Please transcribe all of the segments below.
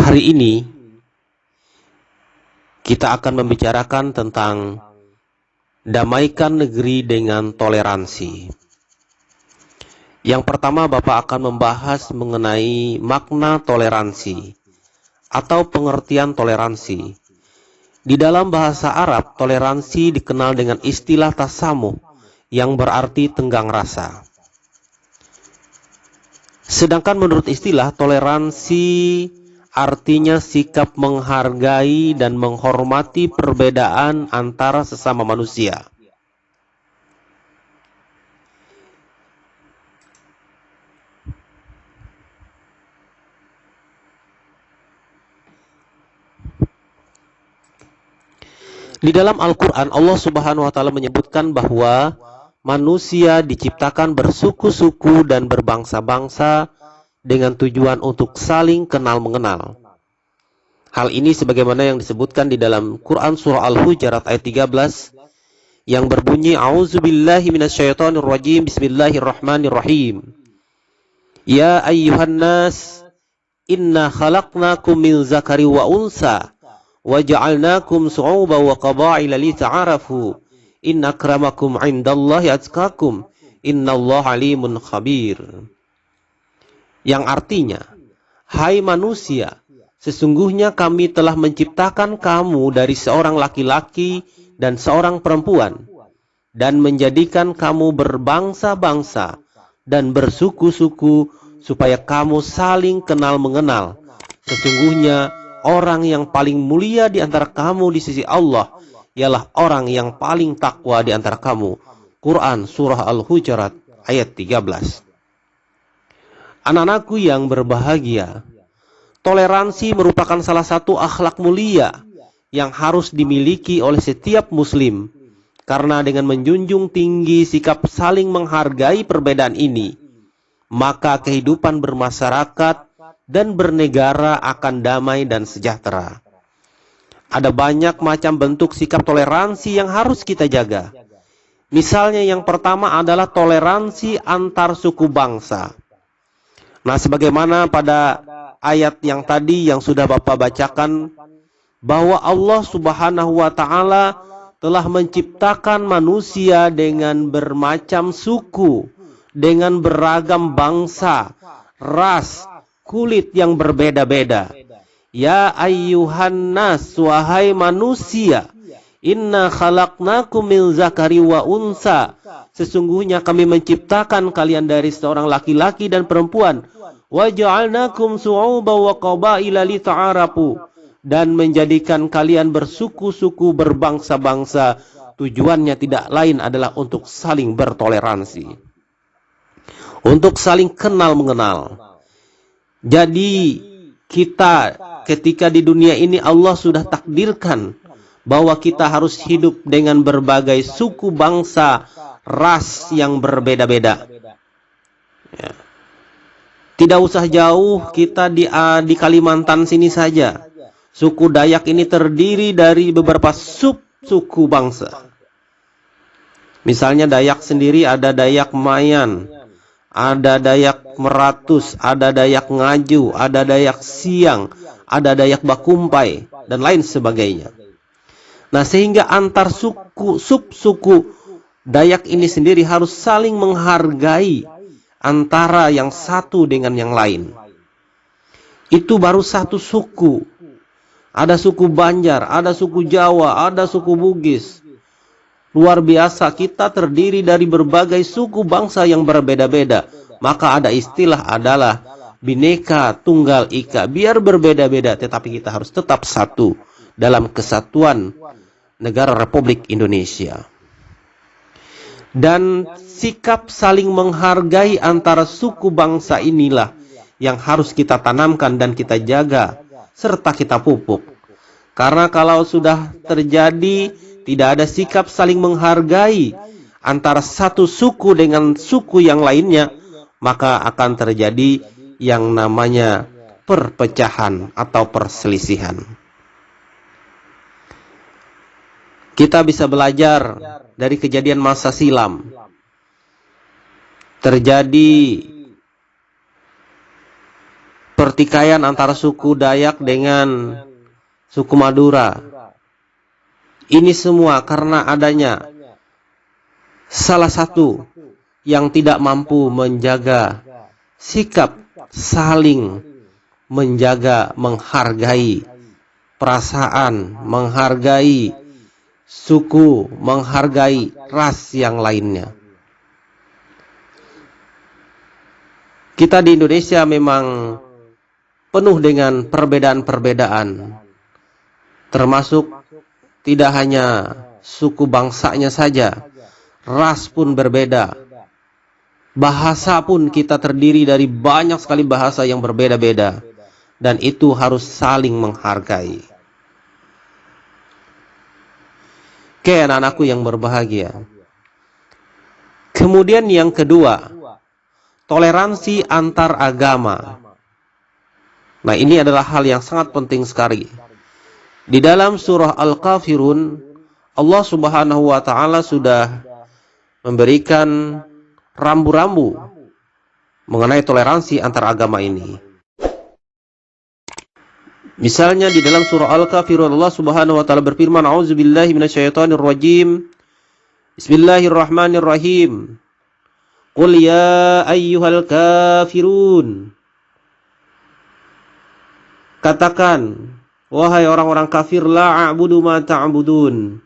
Hari ini kita akan membicarakan tentang damaikan negeri dengan toleransi. Yang pertama, Bapak akan membahas mengenai makna toleransi atau pengertian toleransi. Di dalam bahasa Arab, toleransi dikenal dengan istilah tasamuh yang berarti tenggang rasa. Sedangkan menurut istilah, toleransi artinya sikap menghargai dan menghormati perbedaan antara sesama manusia. Di dalam Al-Quran, Allah Subhanahu wa Ta'ala menyebutkan bahwa manusia diciptakan bersuku-suku dan berbangsa-bangsa dengan tujuan untuk saling kenal mengenal. Hal ini sebagaimana yang disebutkan di dalam Quran surah Al-Hujurat ayat 13 yang berbunyi, A'udzubillahi minasyaitonirrajim, Bismillahirrahmanirrahim. Ya ayyuhan nas, inna khalaqnakum min zakari wa unsa, wa ja'alnakum su'uban wa qaba'ila lita'arafu. Inna akramakum 'indallahi atqakum, innallaha alimun khabir. Yang artinya, hai manusia, sesungguhnya kami telah menciptakan kamu dari seorang laki-laki dan seorang perempuan, dan menjadikan kamu berbangsa-bangsa dan bersuku-suku supaya kamu saling kenal mengenal. Sesungguhnya orang yang paling mulia di antara kamu di sisi Allah ialah orang yang paling takwa di antara kamu. Quran surah Al-Hujurat ayat 13. Anak-anakku yang berbahagia, toleransi merupakan salah satu akhlak mulia yang harus dimiliki oleh setiap muslim. Karena dengan menjunjung tinggi sikap saling menghargai perbedaan ini, maka kehidupan bermasyarakat dan bernegara akan damai dan sejahtera. Ada banyak macam bentuk sikap toleransi yang harus kita jaga. Misalnya yang pertama adalah toleransi antar suku bangsa. Nah, sebagaimana pada ayat yang tadi yang sudah Bapak bacakan, bahwa Allah Subhanahu wa Ta'ala telah menciptakan manusia dengan bermacam suku, dengan beragam bangsa, ras, kulit yang berbeda-beda. Ya ayyuhan nas, wahai manusia, inna khalaqnakum min zakari wa unsa, sesungguhnya kami menciptakan kalian dari seorang laki-laki dan perempuan, wa ja'alnakum su'uban wa qabaila lita'arafu, dan menjadikan kalian bersuku-suku berbangsa-bangsa. Tujuannya tidak lain adalah untuk saling bertoleransi, untuk saling kenal mengenal. Jadi kita ketika di dunia ini Allah sudah takdirkan bahwa kita harus hidup dengan berbagai suku bangsa, ras yang berbeda-beda. Ya. Tidak usah jauh, kita di Kalimantan sini saja. Suku Dayak ini terdiri dari beberapa sub-suku bangsa. Misalnya Dayak sendiri ada Dayak Mayan, ada Dayak Meratus, ada Dayak Ngaju, ada Dayak Siang, ada Dayak Bakumpai, dan lain sebagainya. Nah, sehingga antar suku, sub-suku Dayak ini sendiri harus saling menghargai antara yang satu dengan yang lain. Itu baru satu suku. Ada suku Banjar, ada suku Jawa, ada suku Bugis. Luar biasa, kita terdiri dari berbagai suku bangsa yang berbeda-beda. Maka ada istilah adalah Bhinneka Tunggal Ika. Biar berbeda-beda, tetapi kita harus tetap satu dalam kesatuan negara Republik Indonesia. Dan sikap saling menghargai antara suku bangsa inilah yang harus kita tanamkan dan kita jaga, serta kita pupuk. Karena kalau sudah terjadi tidak ada sikap saling menghargai antara satu suku dengan suku yang lainnya, maka akan terjadi yang namanya perpecahan atau perselisihan. Kita bisa belajar dari kejadian masa silam. Terjadi pertikaian antara suku Dayak dengan suku Madura. Ini semua karena adanya salah satu yang tidak mampu menjaga sikap saling menjaga, menghargai perasaan, menghargai suku, menghargai ras yang lainnya. Kita di Indonesia memang penuh dengan perbedaan-perbedaan, termasuk tidak hanya suku bangsanya saja, ras pun berbeda. Bahasa pun kita terdiri dari banyak sekali bahasa yang berbeda-beda, dan itu harus saling menghargai. Oke, anak-anakku yang berbahagia. Kemudian yang kedua, toleransi antar agama. Nah, ini adalah hal yang sangat penting sekali. Di dalam surah Al-Kafirun, Allah Subhanahu wa taala sudah memberikan rambu-rambu mengenai toleransi antar agama ini. Misalnya di dalam surah Al-Kafirun, Allah Subhanahu wa taala berfirman, "A'udzubillahi minasyaitonirrajim. Bismillahirrahmanirrahim. Qul ya ayyuhal kafirun." Katakan, wahai orang-orang kafir, la a'budu ma ta'budun.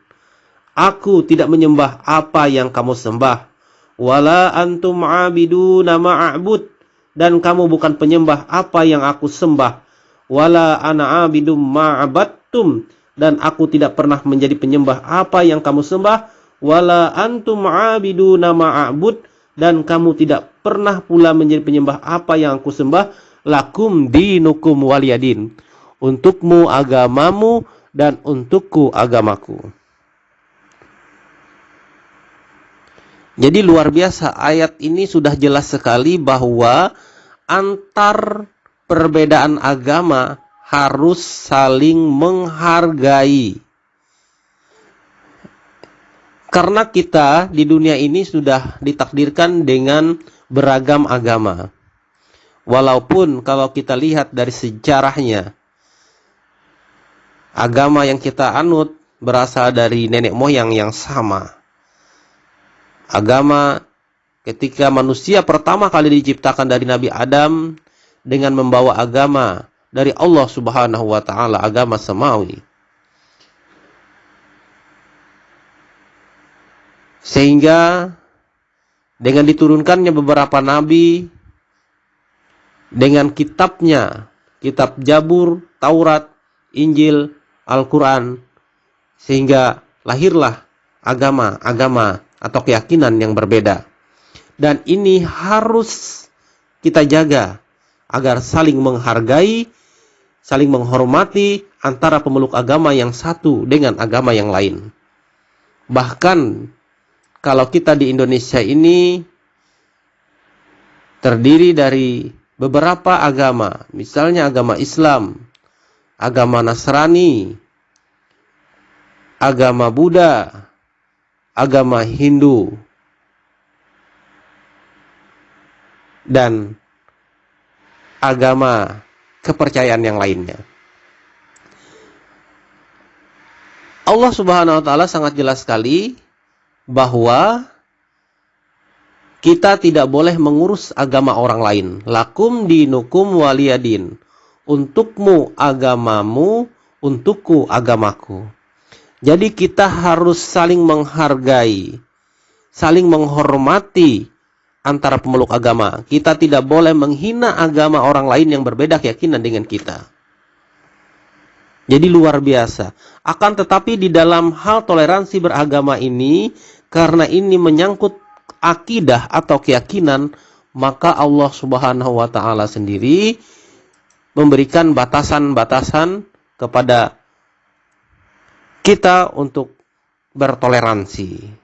Aku tidak menyembah apa yang kamu sembah. Wala antum 'abiduna ma a'bud, dan kamu bukan penyembah apa yang aku sembah. Wala ana 'abidum ma 'abattum, dan aku tidak pernah menjadi penyembah apa yang kamu sembah. Wala antum 'abiduna ma a'bud, dan kamu tidak pernah pula menjadi penyembah apa yang aku sembah. Lakum dinukum waliyadin. Untukmu agamamu dan untukku agamaku. Jadi luar biasa, ayat ini sudah jelas sekali bahwa antar perbedaan agama harus saling menghargai. Karena kita di dunia ini sudah ditakdirkan dengan beragam agama. Walaupun kalau kita lihat dari sejarahnya, agama yang kita anut berasal dari nenek moyang yang sama. Agama ketika manusia pertama kali diciptakan dari Nabi Adam dengan membawa agama dari Allah Subhanahu wa taala, agama samawi. Sehingga dengan diturunkannya beberapa nabi dengan kitabnya, kitab Jabur, Taurat, Injil, Al-Quran, sehingga lahirlah agama-agama atau keyakinan yang berbeda. Dan ini harus kita jaga agar saling menghargai, saling menghormati antara pemeluk agama yang satu dengan agama yang lain. Bahkan kalau kita di Indonesia ini terdiri dari beberapa agama, misalnya agama Islam, agama Nasrani, agama Buddha, agama Hindu, dan agama kepercayaan yang lainnya. Allah Subhanahu wa taala sangat jelas sekali bahwa kita tidak boleh mengurus agama orang lain. Lakum dinukum waliyadin. Untukmu agamamu, untukku agamaku. Jadi kita harus saling menghargai, saling menghormati antara pemeluk agama. Kita tidak boleh menghina agama orang lain yang berbeda keyakinan dengan kita. Jadi luar biasa. Akan tetapi di dalam hal toleransi beragama ini, karena ini menyangkut akidah atau keyakinan, maka Allah Subhanahu wa taala sendiri memberikan batasan-batasan kepada kita untuk bertoleransi.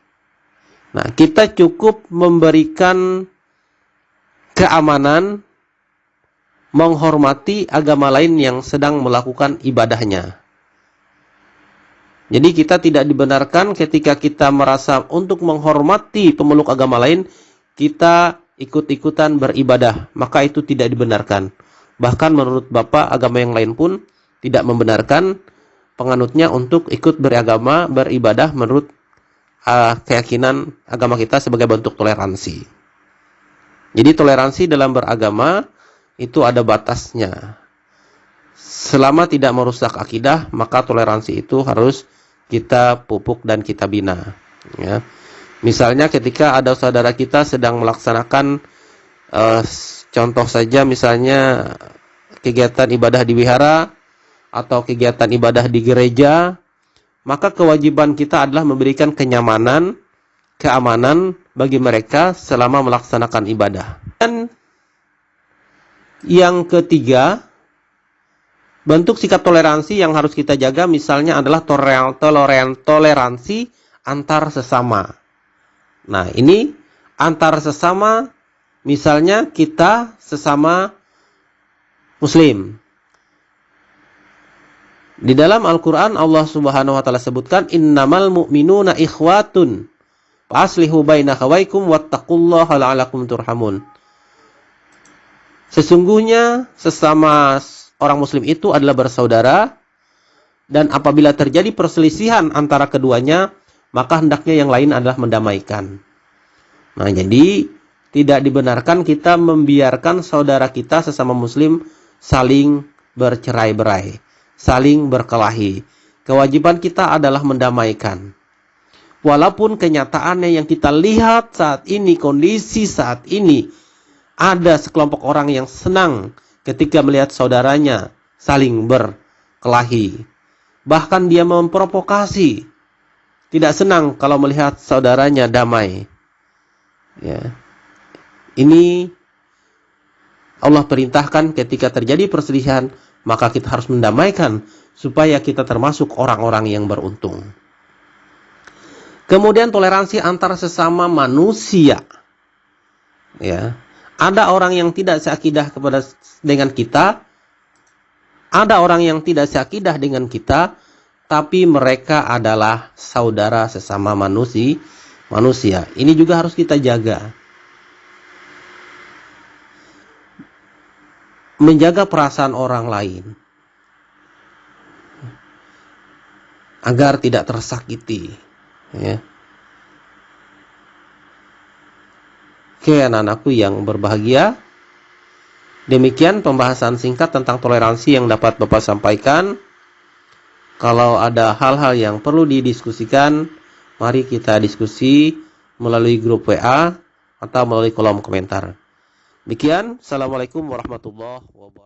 Nah, kita cukup memberikan keamanan, menghormati agama lain yang sedang melakukan ibadahnya. Jadi kita tidak dibenarkan ketika kita merasa untuk menghormati pemeluk agama lain, kita ikut-ikutan beribadah. Maka itu tidak dibenarkan. Bahkan menurut Bapak, agama yang lain pun tidak membenarkan penganutnya untuk ikut beribadah menurut keyakinan agama kita sebagai bentuk toleransi. Jadi toleransi dalam beragama itu ada batasnya. Selama tidak merusak akidah, maka toleransi itu harus kita pupuk dan kita bina. Ya. Misalnya ketika ada saudara kita sedang melaksanakan contoh saja misalnya kegiatan ibadah di wihara atau kegiatan ibadah di gereja, maka kewajiban kita adalah memberikan kenyamanan, keamanan bagi mereka selama melaksanakan ibadah. Dan yang ketiga, bentuk sikap toleransi yang harus kita jaga misalnya adalah toleransi antar sesama. Nah, ini antar sesama, misalnya kita sesama Muslim. Di dalam Al-Quran Allah Subhanahu wa Ta'ala sebutkan, innamal mu'minuna ikhwatun faslihu baina akhawaykum wattaqullaha la'alakum turhamun. Sesungguhnya sesama orang Muslim itu adalah bersaudara, dan apabila terjadi perselisihan antara keduanya, maka hendaknya yang lain adalah mendamaikan. Nah, jadi tidak dibenarkan kita membiarkan saudara kita sesama Muslim saling bercerai-berai, saling berkelahi. Kewajiban kita adalah mendamaikan. Walaupun kenyataannya yang kita lihat saat ini, kondisi saat ini, ada sekelompok orang yang senang ketika melihat saudaranya saling berkelahi. Bahkan dia memprovokasi, tidak senang kalau melihat saudaranya damai. Ya. Ini Allah perintahkan ketika terjadi perselisihan, maka kita harus mendamaikan supaya kita termasuk orang-orang yang beruntung. Kemudian toleransi antar sesama manusia. Ya. Ada orang yang tidak seakidah dengan kita, ada orang yang tidak seakidah dengan kita, tapi mereka adalah saudara sesama manusia. Ini juga harus kita jaga. Menjaga perasaan orang lain agar tidak tersakiti. Ya. Oke, anak-anakku yang berbahagia, demikian pembahasan singkat tentang toleransi yang dapat Bapak sampaikan. Kalau ada hal-hal yang perlu didiskusikan, mari kita diskusi melalui grup WA atau melalui kolom komentar. Demikian, Assalamualaikum warahmatullahi wabarakatuh.